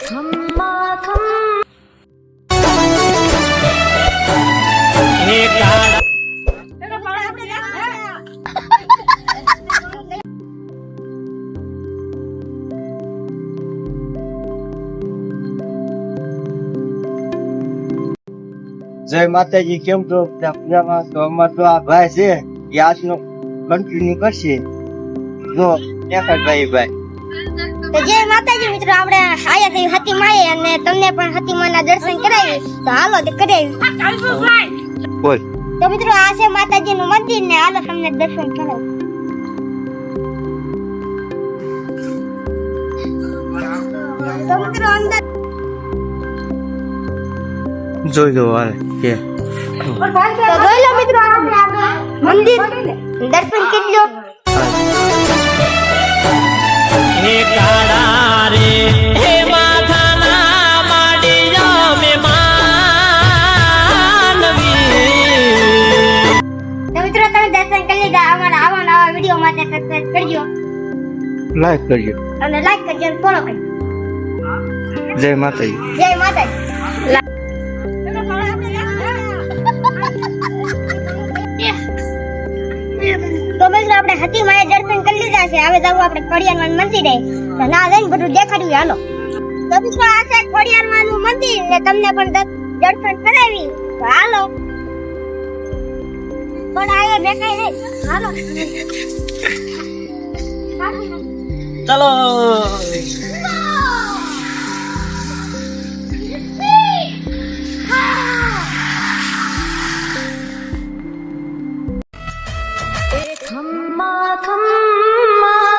જય માતાજી. કેમ છો? પૂજામાં તો અમાર તો આ ભાઈ છે એ આજનો કન્ટિન્યુ કરશે. જો ભાઈ તો જય માતાજી મિત્રો, આપણે આયા થઈ હતી માએ અને તમને પણ હતી માના દર્શન કરાવી, તો હાલો તે કરાવી. બોલ. તો મિત્રો આ છે માતાજીનું મંદિર ને હાલો તમને દર્શન કરાવી. તો મિત્રો અંદર જોઈ લો હાલ કે તો જોઈ લો મિત્રો મંદિર દર્શન કરી લો. હે કાળા રે હે માથાના માડી જાઓ મે માનવી. તો મિત્રો તમે દર્શન કરી લીધા. અમારા આવા નવા વિડીયો માટે સબસ્ક્રાઇબ કરજો, લાઈક કરજો અને લાઈક કરજો અને ફોલો કરજો. જય માતાજી. જય માતાજી. તો મિત્રો આપણે હતી માએ દર્શન કરી લીધા છે. હવે જવું આપણે ખોડિયારમાંનું મંદિરે, તો ના લઈને બધું દેખાડ્યું. હાલો તો મિત્રો આ છે ખોડિયારમાંનું મંદિર ને તમને પણ દર્શન કરાવી. તો હાલો પણ આયા દેખાય નહીં. હાલો ચલો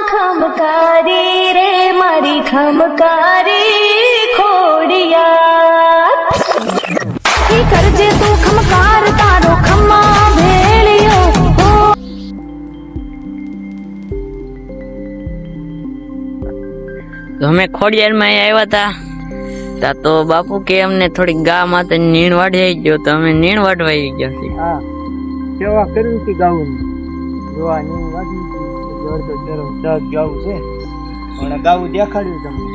ખમકારી રે મારી ખમકારી ખોડિયા, કરજે તું ખમકાર તારો ખમ્મા ભેળિયો. અમે ખોડિયારમાં આવ્યા હતા તો બાપુ કે અમને થોડીક ગા માતે નીણ વાઢી ગયો, તો અમે નીણ વાઢવા આવી ગયા છે. હા, સેવા કરવી હતી ગાવું. જોવા નહીં વાગી જોડતો ચરો ચક ગાવું છે અને ગાવું દેખાડ્યું તમને.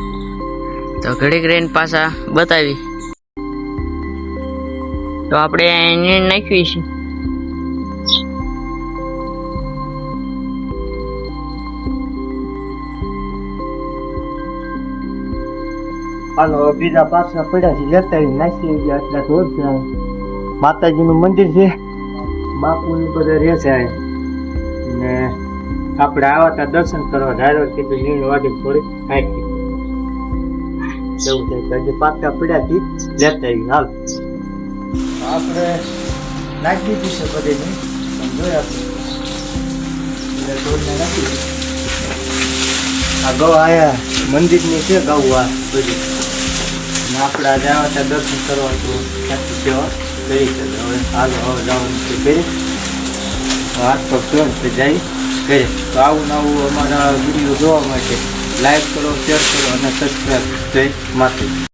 તો ઘડીક રહીને પાછા બતાવી. તો આપણે નીણ નાખવી છે. હાલો બીજા પાછા પડ્યા છે, લેતા આવી નાખી ગયા. એટલા તો માતાજીનું મંદિર છે, બાપુ બધા રહે છે ને આપણે આવ્યા હતા દર્શન કરવા. ધારો કીધું નીણ વાડી થોડીક નાખી જવું થાય. હજી પાછા પડ્યા છે, લેતા આવી. હાલ આપણે નાખી દીધી છે બધી નીણ, જોયા એટલે તોડને નાખી દીધી. આ ગૌ આયા મંદિરની છે ગૌ આ બધી. આપણે આજે આવ્યા હતા દર્શન કરવા, તો સાચી સેવા કરી છે. હવે હાલો હવે જવાનું છે કરી હાથ પગ ધોઈને જઈ કરીએ. તો આવું નવું અમારા વિડીયો જોવા માટે લાઈક કરો, શેર કરો અને સબસ્ક્રાઈબ. જય માતાજી.